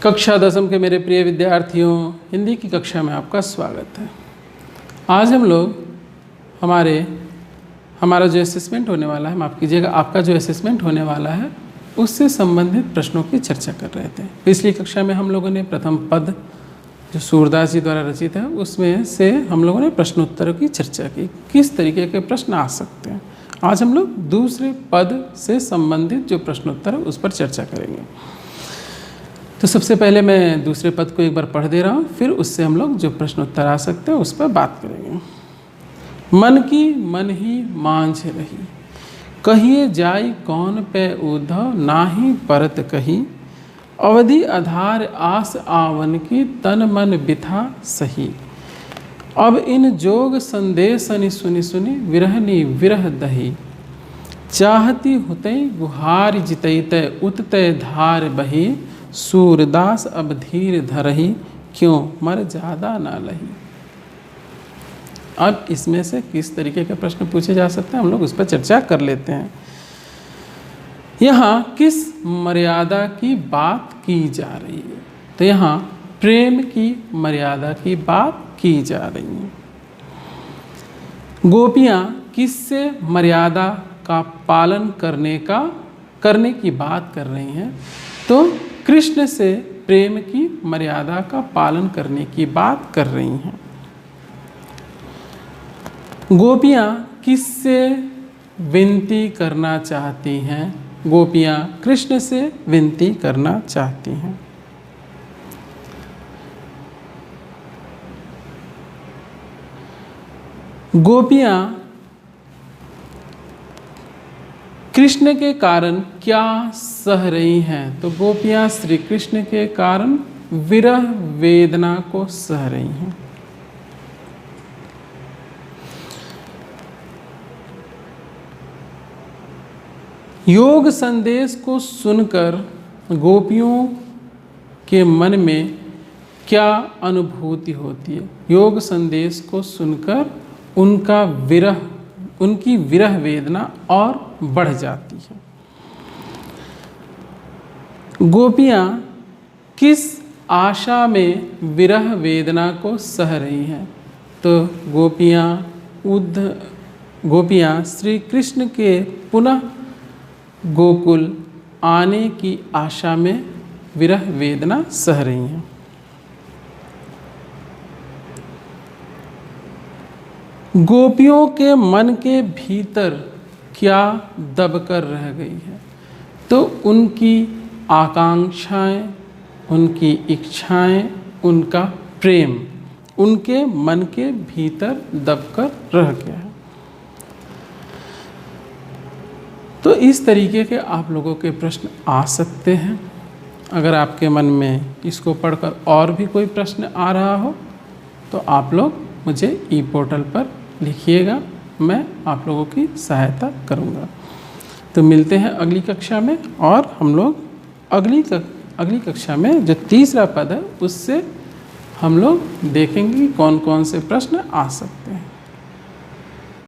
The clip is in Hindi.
कक्षा 10वीं के मेरे प्रिय विद्यार्थियों, हिंदी की कक्षा में आपका स्वागत है। आज हम लोग हमारा जो असेसमेंट होने वाला है, माफ़ कीजिएगा, आपका जो असेसमेंट होने वाला है उससे संबंधित प्रश्नों की चर्चा कर रहे थे। पिछली कक्षा में हम लोगों ने प्रथम पद जो सूरदास जी द्वारा रचित है उसमें से हम लोगों ने प्रश्नोत्तरों की चर्चा की, किस तरीके के प्रश्न आ सकते हैं। आज हम लोग दूसरे पद से संबंधित जो प्रश्नोत्तर है उस पर चर्चा करेंगे। तो सबसे पहले मैं दूसरे पद को एक बार पढ़ दे रहा हूँ, फिर उससे हम लोग जो प्रश्नोत्तर आ सकते हैं उस पर बात करेंगे। मन की मन ही मांझ रही, कहिए जाई कौन पे उद्धव, नाही परत कही, अवधि आधार आस आवन की, तन मन बिथा सही। अब इन जोग संदेशनि सुनि सुनि, विरहनी विरह दही, चाहती हुतई गुहार जितैतै, उततै धार बही, सूरदास अब धीर धरही, क्यों मर ज्यादा ना लही। अब इसमें से किस तरीके के प्रश्न पूछे जा सकते हैं हम लोग उस पर चर्चा कर लेते हैं। यहाँ किस मर्यादा की बात की जा रही है? तो यहाँ प्रेम की मर्यादा की बात की जा रही है। गोपियाँ किससे मर्यादा का पालन करने की बात कर रही हैं? तो कृष्ण से प्रेम की मर्यादा का पालन करने की बात कर रही हैं। गोपियाँ किससे विनती करना चाहती हैं? गोपियाँ कृष्ण से विनती करना चाहती हैं। गोपियाँ कृष्ण के कारण क्या सह रही हैं? तो गोपियाँ श्री कृष्ण के कारण विरह वेदना को सह रही हैं। योग संदेश को सुनकर गोपियों के मन में क्या अनुभूति होती है? योग संदेश को सुनकर उनकी विरह वेदना और बढ़ जाती है। गोपियाँ किस आशा में विरह वेदना को सह रही हैं? तो गोपियाँ श्री कृष्ण के पुनः गोकुल आने की आशा में विरह वेदना सह रही हैं। गोपियों के मन के भीतर क्या दबकर रह गई है? तो उनकी आकांक्षाएं, उनकी इच्छाएं, उनका प्रेम उनके मन के भीतर दबकर रह गया है। तो इस तरीके के आप लोगों के प्रश्न आ सकते हैं। अगर आपके मन में इसको पढ़कर और भी कोई प्रश्न आ रहा हो तो आप लोग मुझे ई पोर्टल पर लिखिएगा, मैं आप लोगों की सहायता करूंगा। तो मिलते हैं अगली कक्षा में, और हम लोग अगली कक्षा में जो तीसरा पद है उससे हम लोग देखेंगे कि कौन कौन से प्रश्न आ सकते हैं।